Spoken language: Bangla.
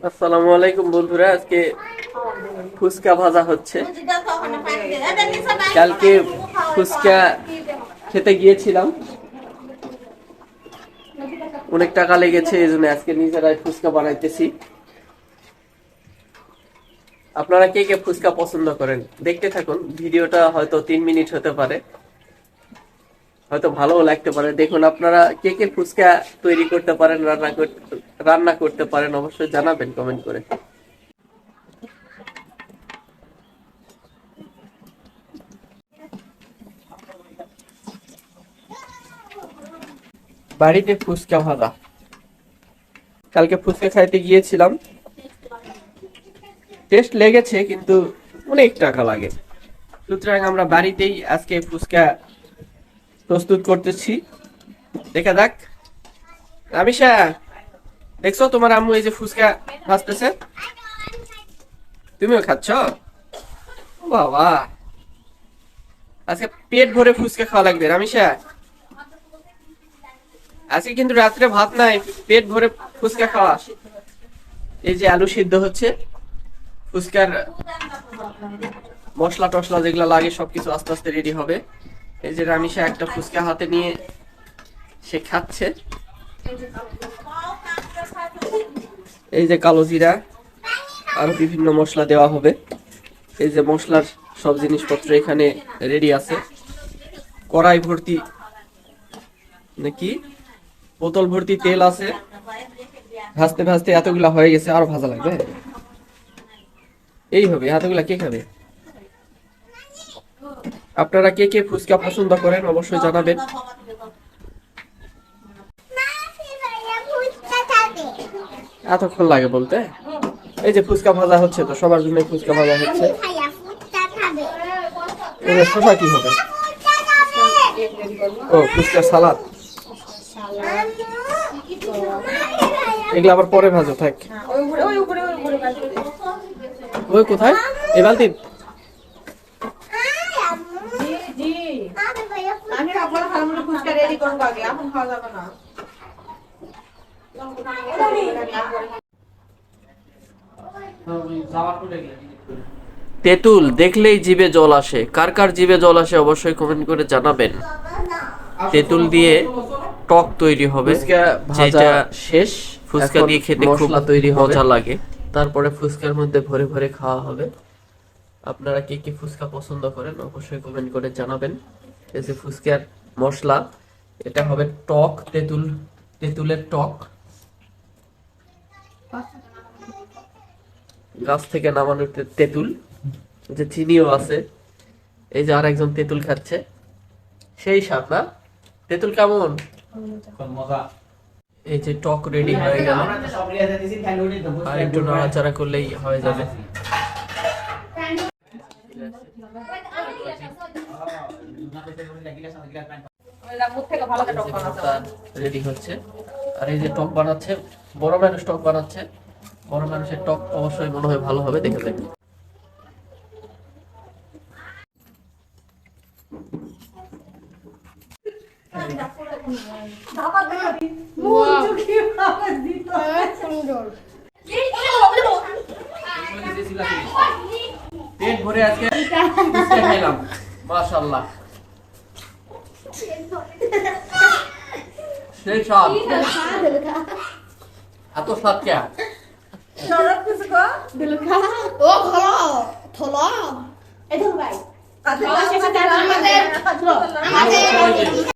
আসসালামু আলাইকুম বন্ধুরা, আজকে ফুচকা ভাজা হচ্ছে। কালকে ফুচকা খেতে গিয়েছিলাম, অনেক টাকা লেগেছে, এই জন্য আজকে নিজেরাই ফুচকা বানাইতেছি। আপনারা কে কে ফুচকা পছন্দ করেন দেখতে থাকুন। ভিডিওটা হয়তো 3 মিনিট হতে পারে, হয়তো ভালোও লাগতে পারে। দেখুন আপনারা কে কে ফুচকা তৈরি করতে পারেন, রান্না করতে পারেন, অবশ্যই জানাবেন কমেন্ট করে। বাড়িতে ফুচকা ভাজা, কালকে ফুচকা খাইতে গিয়েছিলাম, টেস্ট লেগেছে কিন্তু অনেক টাকা লাগে। সুতরাং আমরা বাড়িতেই আজকে ফুচকা প্রস্তুত করতেছি। দেখা যাক। রামিসা, দেখছো তোমার আম্মু এই যে ফুচকা ভাজতেছে, তুমিও খাচ্ছ? বাবা, আজকে পেট ভরে ফুচকা খাওয়া লাগবে রামিসা। আজকে কিন্তু রাত্রে ভাত নাই, পেট ভরে ফুচকা খাওয়া। এই যে আলু সিদ্ধ হচ্ছে, ফুচকার মশলা টশলা যেগুলো লাগে সবকিছু আস্তে আস্তে রেডি হবে। এই যে রামিসা একটা ফুচকা হাতে নিয়ে সে খাচ্ছে। এই যে কালো জিরা আর বিভিন্ন মশলা দেওয়া হবে। এই যে মশলার সব জিনিসপত্র এখানে রেডি আছে। কড়াই ভর্তি নাকি বোতল ভর্তি তেল আছে। ভাজতে ভাজতে এতগুলা হয়ে গেছে, আরো ভাজা লাগবে। এই হবে, এতগুলা কে খাবে? আপনারা কে কে ফুচকা পছন্দ করেন অবশ্যই জানাবেন। এতক্ষণ লাগে বলতে? এই যে ফুচকা ভাজা হচ্ছে, তো সবার জন্য ফুচকা ভাজা হচ্ছে। শসা কি হবে? ও, ফুচকা সালাদ। এগুলো আবার পরে ভাজো থাক। ওই কোথায়? এই বালতি? তেঁতুল দেখলেই জিভে জল আসে। কার কার জিভে জল আসে অবশ্যই কমেন্ট করে জানাবেন। তেঁতুল দিয়ে টক তৈরি হবে, যেটা শেষ ফুচকা দিয়ে খেতে খুব মজা লাগে। তারপরে ফুচকার মধ্যে ভরে ভরে খাওয়া হবে। আপনারা কে কি ফুচকা পছন্দ করেন অবশ্যই কমেন্ট করে জানাবেন। এই যে ফুচকার মশলা, এটা হবে টক তেঁতুলের টক, গাছ থেকে নামানো তেঁতুল, যে চিনিও আছে। এই যে আরেকজন তেঁতুল খাচ্ছে, সেই স্বাদ না? তেঁতুল কেমন? এই যে টক রেডি হয়ে গেল, আর একটু নাড়াচাড়া করলেই হয়ে যাবে। রেডি হচ্ছে। আর এই যে টক বানাচ্ছে, বড় মানুষ টক বানাচ্ছে। বড় মানুষের টক অবশ্যই মনে হয় ভালো হবে, দেখে দেখে। পেট ভরে আজকে ফুচকা খাইলাম, মাশাআল্লাহ। সেই স্বাদ, এত স্বাদ কে? আমাদের